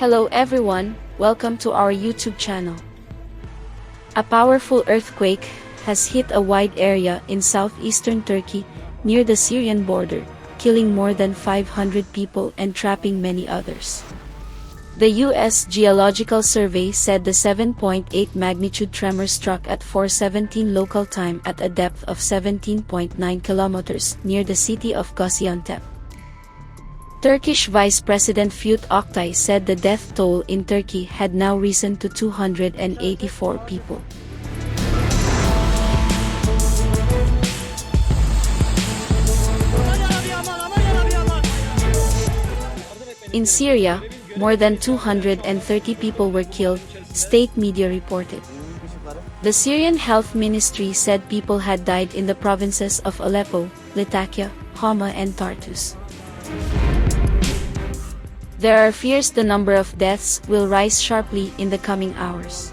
Hello everyone, welcome to our YouTube channel. A powerful earthquake has hit a wide area in southeastern Turkey, near the Syrian border, killing more than 500 people and trapping many others. The U.S. Geological Survey said the 7.8 magnitude tremor struck at 4:17 local time at a depth of 17.9 kilometers near the city of Gaziantep. Turkish Vice President Fuat Oktay said the death toll in Turkey had now risen to 284 people. In Syria, more than 230 people were killed, state media reported. The Syrian Health Ministry said people had died in the provinces of Aleppo, Latakia, Hama and Tartus. There are fears the number of deaths will rise sharply in the coming hours.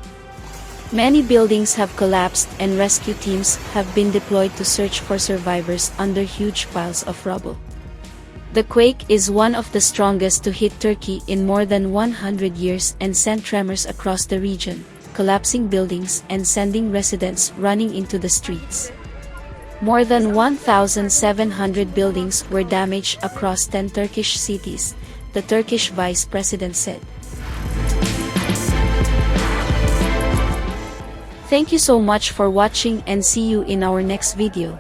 Many buildings have collapsed and rescue teams have been deployed to search for survivors under huge piles of rubble. The quake is one of the strongest to hit Turkey in more than 100 years and sent tremors across the region, collapsing buildings and sending residents running into the streets. More than 1,700 buildings were damaged across 10 Turkish cities, the Turkish vice president said. Thank you so much for watching and see you in our next video.